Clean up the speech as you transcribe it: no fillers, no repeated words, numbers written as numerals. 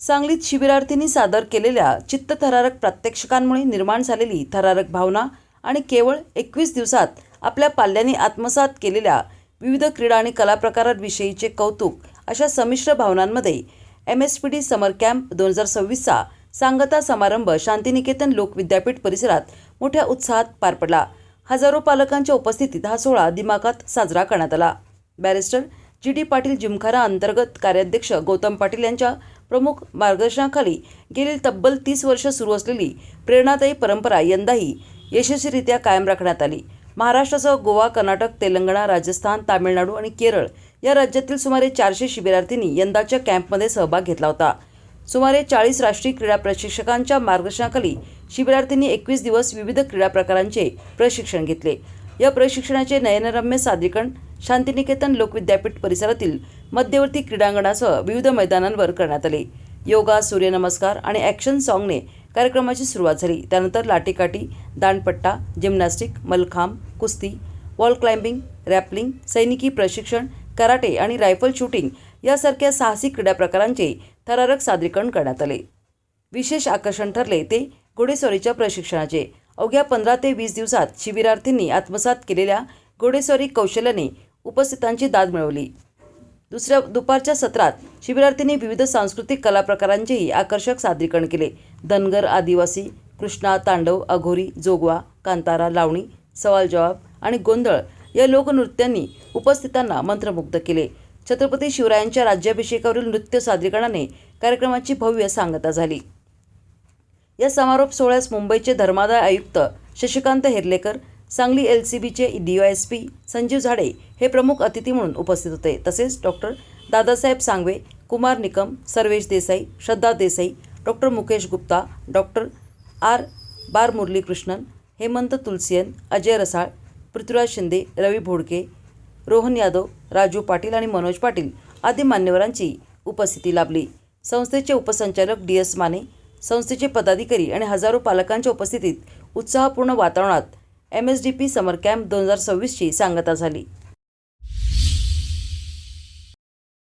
सांगलीत शिबिरार्थींनी सादर केलेल्या चित्तथरारक प्रात्यक्षिकांमुळे निर्माण झालेली थरारक भावना आणि केवळ 21 दिवसात आपल्या पाल्यांनी आत्मसात केलेल्या विविध क्रीडा आणि कला प्रकारांविषयीचे कौतुक अशा संमिश्र भावनांमध्ये MSPD समर कॅम्प 2026चा सांगता समारंभ शांतिनिकेतन लोक विद्यापीठ परिसरात मोठ्या उत्साहात पार पडला। हजारो पालकांच्या उपस्थितीत हा सोहळा दिमाखात साजरा करण्यात आला। बॅरिस्टर GD पाटील जिमखाना अंतर्गत कार्याध्यक्ष गौतम पाटील यांच्या प्रमुख मार्गदर्शनाखाली गेली तब्बल 30 वर्ष सुरू असलेली प्रेरणादायी परंपरा यंदाही यशस्वीरित्या कायम राखण्यात आली। महाराष्ट्रासह गोवा, कर्नाटक, तेलंगणा, राजस्थान, तामिळनाडू आणि केरळ या राज्यातील सुमारे 400 शिबिरार्थींनी यंदाच्या कॅम्पमध्ये सहभाग घेतला होता। सुमारे 40 राष्ट्रीय क्रीडा प्रशिक्षकांच्या मार्गदर्शनाखाली शिबिरार्थींनी 21 दिवस विविध क्रीडा प्रकारांचे प्रशिक्षण घेतले। या प्रशिक्षणाचे नयनरम्य सादरीकरण शांतिनिकेतन लोक विद्यापीठ परिसरातील मध्यवर्ती क्रीडांगणासह विविध मैदानांवर करण्यात आले। योगा, सूर्यनमस्कार आणि ॲक्शन सॉन्गने कार्यक्रमाची सुरुवात झाली। त्यानंतर लाठीकाठी, दांडपट्टा, जिम्नॅस्टिक, मलखांब, कुस्ती, वॉल क्लाइम्बिंग, रॅपलिंग, सैनिकी प्रशिक्षण, कराटे आणि रायफल शूटिंग यासारख्या साहसी क्रीडा प्रकारांचे थरारक सादरीकरण करण्यात आले। विशेष आकर्षण ठरले ते घोडेस्वारीच्या प्रशिक्षणाचे। अवघ्या 15 ते 20 दिवसात शिबिरार्थींनी आत्मसात केलेल्या घोडेस्वारी कौशल्याने उपस्थितांची दाद मिळवली। दुपारच्या सत्रात शिबिरार्थींनी विविध सांस्कृतिक कला प्रकारांचेही आकर्षक सादरीकरण केले। धनगर, आदिवासी, कृष्णा, तांडव, अघोरी, जोगवा, कांतारा, लावणी, सवाल जवाब आणि गोंधळ या लोकनृत्यांनी उपस्थितांना मंत्रमुग्ध केले। छत्रपती शिवरायांच्या राज्याभिषेकावरील नृत्य सादरीकरणाने कार्यक्रमाची भव्य सांगता झाली। या समारोप सोहळ्यास मुंबईचे धर्मादाय आयुक्त शशिकांत हेर्लेकर, सांगली LCBचे DYSP संजीव झाडे हे प्रमुख अतिथी म्हणून उपस्थित होते। तसेच doctor Dadasaheb Sangve, Kumar Nikam, Sarvesh Desai, Shraddha Desai, doctor Mukesh Gupta, doctor R बार मुरलीकृष्णन, हेमंत तुलसियन, अजय रसाळ, पृथ्वीराज शिंदे, रवी भोडके, रोहन यादव, राजू पाटील आणि मनोज पाटील आदी मान्यवरांची उपस्थिती लाभली। संस्थेचे उपसंचालक DS माने, संस्थेचे पदाधिकारी आणि हजारो पालकांच्या उपस्थितीत उत्साहपूर्ण वातावरणात MSDP समर कॅम्प 2026ची सांगता झाली।